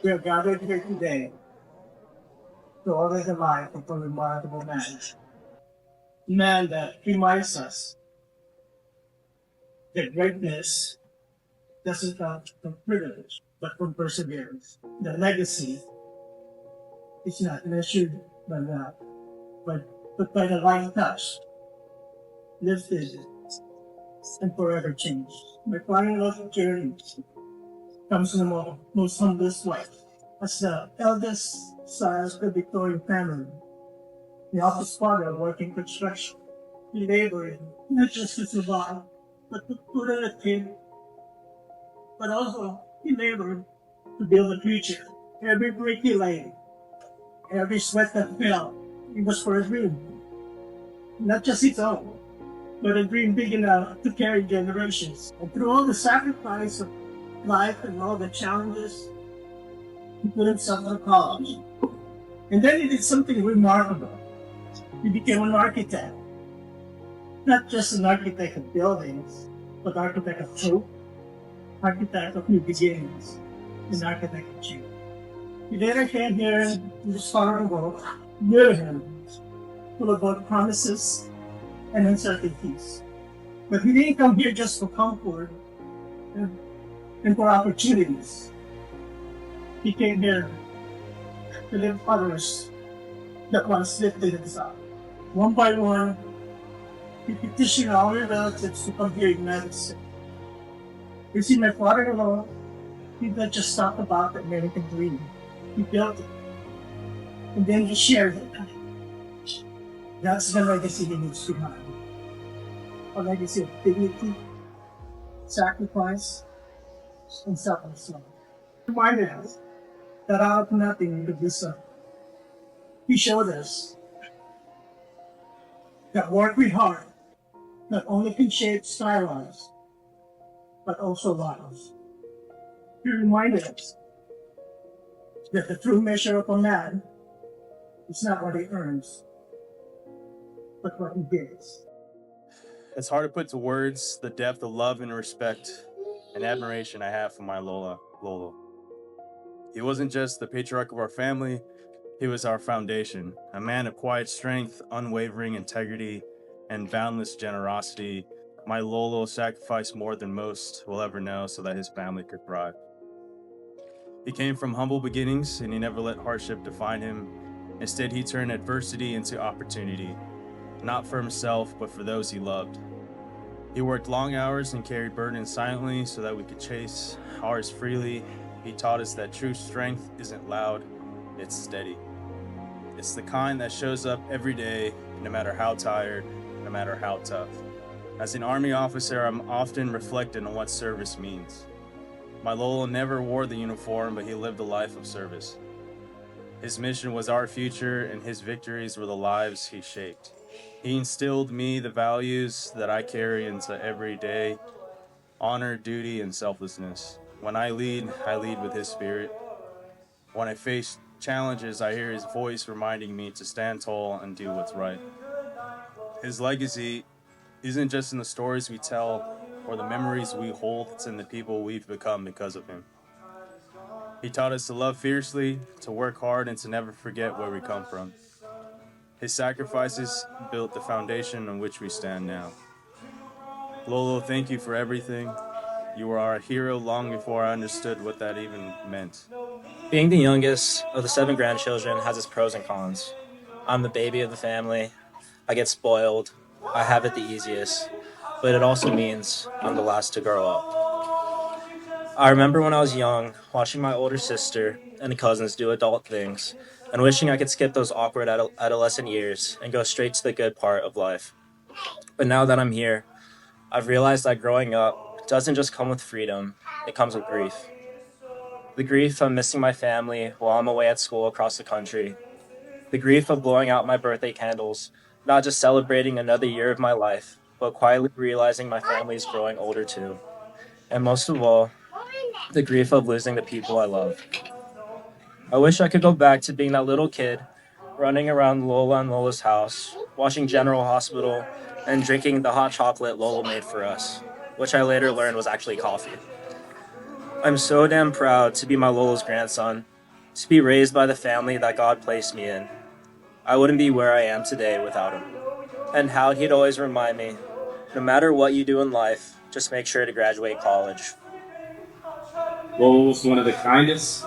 We are gathered here today to honor the life of a remarkable man. A man that reminds us that greatness doesn't come from privilege, but from perseverance. The legacy is not measured by that, but by the life touched, lifted, and forever changed. My father-in-law's journey comes from the most humblest life. As the eldest son of the Victorio family, the office father working construction, he labored not just to survive, but to put on a table, but also he labored to build a future. Every brick he laid, every sweat that fell, it was for a dream, not just his own, but a dream big enough to carry generations. And through all the sacrifice of life and all the challenges, he put himself on college. And then he did something remarkable. He became an architect. Not just an architect of buildings, but architect of hope, architect of new beginnings, an architect of change. He later came here in this horrible near him, full of both promises and uncertainties. But he didn't come here just for comfort and, and for opportunities. He came here to live others that once lifted himself. One by one, he petitioned all your relatives to come here in the United States. You see, my father-in-law did not just talk about the American dream. He built it. And then he shared it. That's the legacy he leaves behind. A legacy of dignity, sacrifice, and selfless love. He reminded us that out of nothing we could do something. He showed us that working hard not only can shape skylines, but also lives. He reminded us that the true measure of a man is not what he earns, but what he gives. It's hard to put to words the depth of love and respect and admiration I have for my Lolo. He wasn't just the patriarch of our family, he was our foundation, a man of quiet strength, unwavering integrity, and boundless generosity. My Lolo sacrificed more than most will ever know so that his family could thrive. He came from humble beginnings and he never let hardship define him. Instead, he turned adversity into opportunity, not for himself, but for those he loved. He worked long hours and carried burdens silently so that we could chase ours freely. He taught us that true strength isn't loud, it's steady. It's the kind that shows up every day, no matter how tired, no matter how tough. As an Army officer, I'm often reflecting on what service means. My Lolo never wore the uniform, but he lived a life of service. His mission was our future, and his victories were the lives he shaped. He instilled me the values that I carry into every day: honor, duty, and selflessness. When I lead with his spirit. When I face challenges, I hear his voice reminding me to stand tall and do what's right. His legacy isn't just in the stories we tell or the memories we hold, it's in the people we've become because of him. He taught us to love fiercely, to work hard, and to never forget where we come from. His sacrifices built the foundation on which we stand now. Lolo, thank you for everything. You were our hero long before I understood what that even meant. Being the youngest of the 7 grandchildren has its pros and cons. I'm the baby of the family. I get spoiled. I have it the easiest. But it also means I'm the last to grow up. I remember when I was young, watching my older sister and cousins do adult things, and wishing I could skip those awkward adolescent years and go straight to the good part of life. But now that I'm here, I've realized that growing up doesn't just come with freedom, it comes with grief. The grief of missing my family while I'm away at school across the country. The grief of blowing out my birthday candles, not just celebrating another year of my life, but quietly realizing my family is growing older too. And most of all, the grief of losing the people I love. I wish I could go back to being that little kid, running around Lola and Lola's house, watching General Hospital, and drinking the hot chocolate Lola made for us, which I later learned was actually coffee. I'm so damn proud to be my Lola's grandson, to be raised by the family that God placed me in. I wouldn't be where I am today without him. And how he'd always remind me, no matter what you do in life, just make sure to graduate college. Lola was one of the kindest,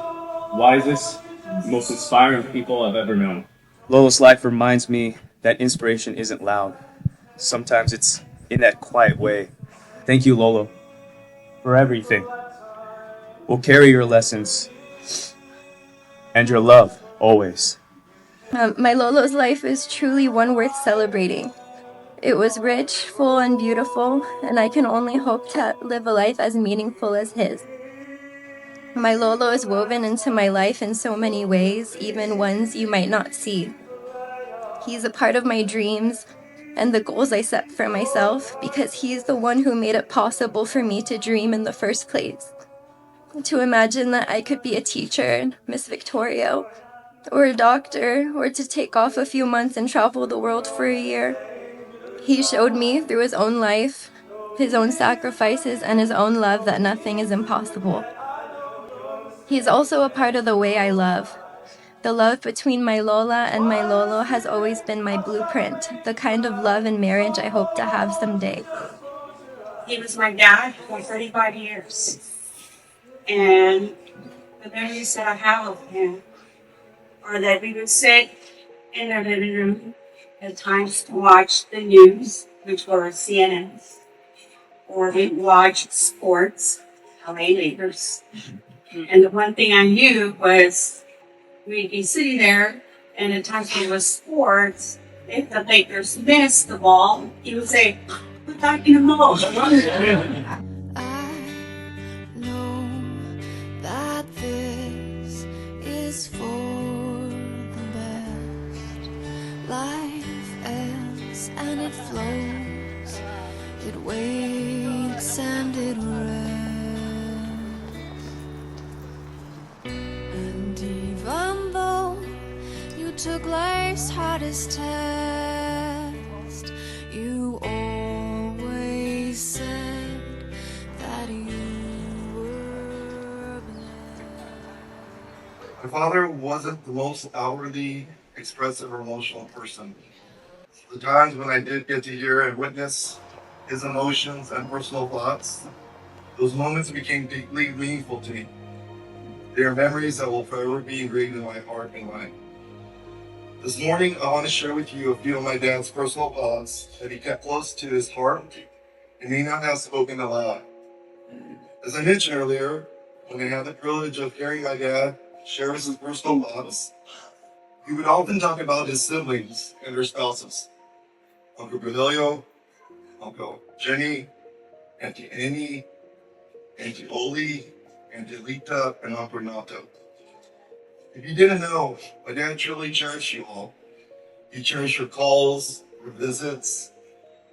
wisest, most inspiring people I've ever known. Lola's life reminds me that inspiration isn't loud. Sometimes it's in that quiet way. Thank you, Lola, for everything. We'll carry your lessons and your love always. My Lolo's life is truly one worth celebrating. It was rich, full, and beautiful, and I can only hope to live a life as meaningful as his. My Lolo is woven into my life in so many ways, even ones you might not see. He's a part of my dreams and the goals I set for myself because he's the one who made it possible for me to dream in the first place. To imagine that I could be a teacher, Miss Victorio, or a doctor, or to take off a few months and travel the world for a year. He showed me through his own life, his own sacrifices, and his own love that nothing is impossible. He's also a part of the way I love. The love between my Lola and my Lolo has always been my blueprint, the kind of love and marriage I hope to have someday. He was my dad for 35 years. And the memories that I have of him are that we would sit in our living room at times to watch the news, which were CNN, or we'd watch sports, LA Lakers. And the one thing I knew was we'd be sitting there, and at times when it was sports, if the Lakers missed the ball, he would say, "Put that in the ball." I know that this is for the best. Life ebbs and it flows, it wakes and it rests. And even though you took life's hardest test, you always said that you were blessed. My father wasn't the most outwardly expressive or emotional person. The times when I did get to hear and witness his emotions and personal thoughts, those moments became deeply meaningful to me. They are memories that will forever be engraved in my heart and mind. This morning, I want to share with you a few of my dad's personal thoughts that he kept close to his heart and may not have spoken aloud. As I mentioned earlier, when I had the privilege of hearing my dad share his personal thoughts, he would often talk about his siblings and their spouses. Uncle Rodolfo, Uncle Jenny, Auntie Annie, Auntie Oli, Auntie Lita, and Uncle Renato. If you didn't know, my dad truly cherished you all. He cherished your calls, your visits.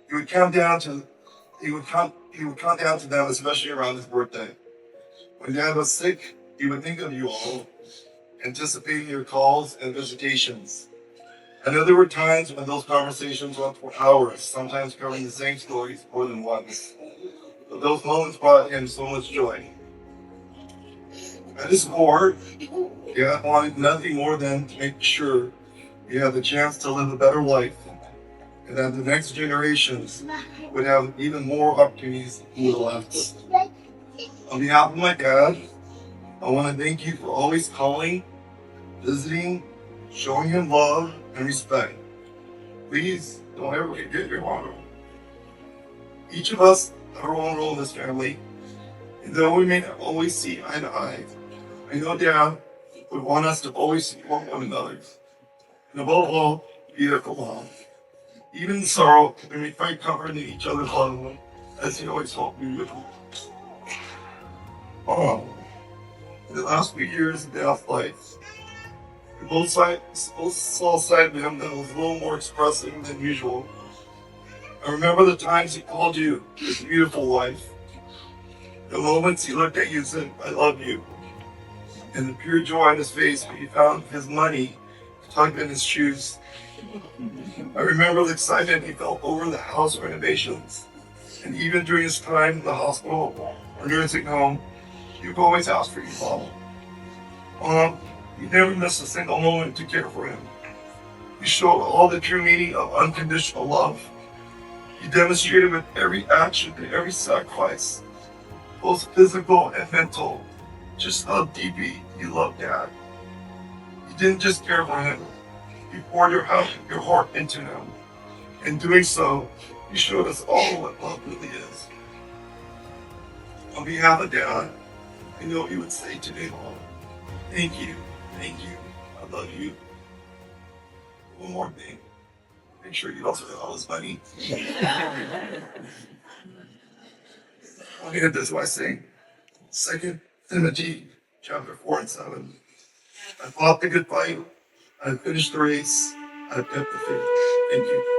He would count down to them, especially around his birthday. When Dad was sick, he would think of you all, anticipating your calls and visitations. I know there were times when those conversations went for hours, sometimes covering the same stories more than once. But those moments brought him so much joy. At his core, Dad wanted nothing more than to make sure you had the chance to live a better life, and that the next generations would have even more opportunities than were left. On behalf of my dad, I want to thank you for always calling, visiting, showing him love and respect. Please don't ever forget your motto. Each of us have our own role in this family, and though we may not always see eye to eye, I know Dad would want us to always support one another, and above all, be there for Mom. Even in sorrow, we may find comfort in each other's love, as he always helped me with. In the last few years of Dad's life, we both saw a side of him that was a little more expressive than usual. I remember the times he called you his beautiful wife, the moments he looked at you and said, "I love you," and the pure joy on his face when he found his money tucked in his shoes. I remember the excitement he felt over the house renovations, and even during his time in the hospital or nursing home, You've always asked for your Mom. Mom, you never missed a single moment to care for him. You showed all the true meaning of unconditional love. You demonstrated with every action and every sacrifice, both physical and mental, just how deeply you love Dad. You didn't just care for him, you poured your heart into him. In doing so, you showed us all what love really is. On behalf of Dad, I know you would say today, Mom, thank you, I love you. One more thing, make sure you don't spend all this money. I'll get this by saying, 2 Timothy chapter 4 and 7. I fought the good fight, I finished the race, I've kept the faith. Thank you.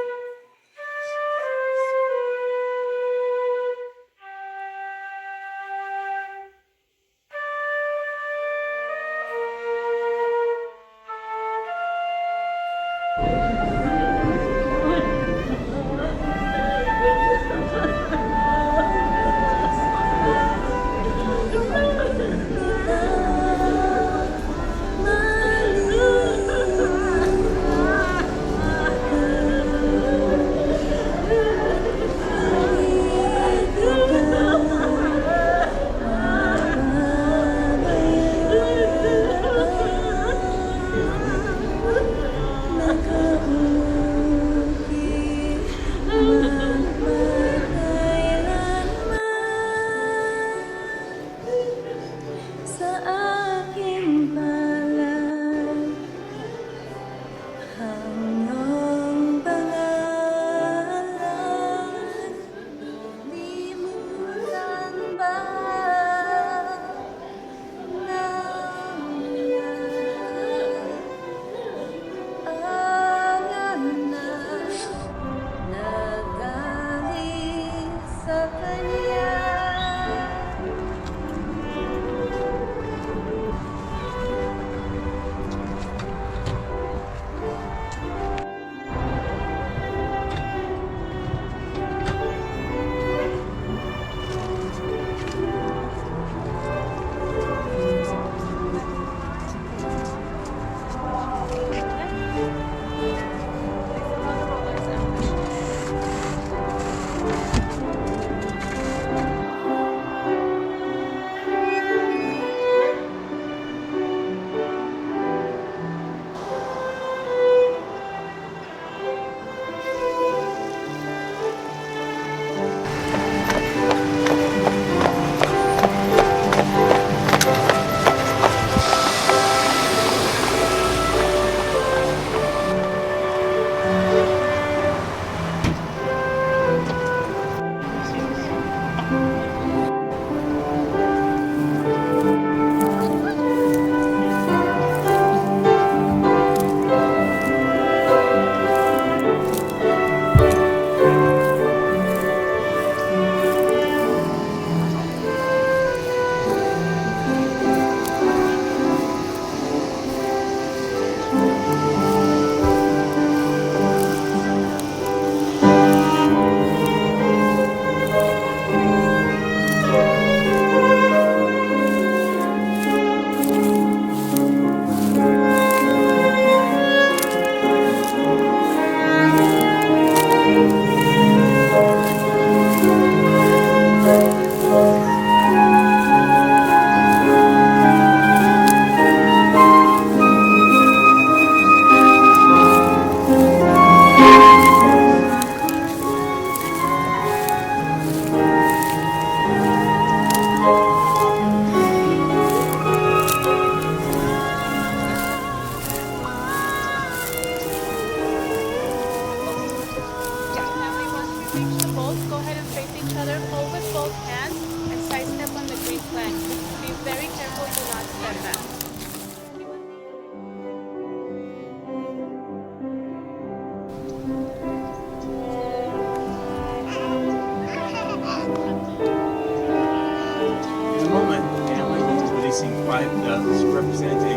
Releasing 5 doves representing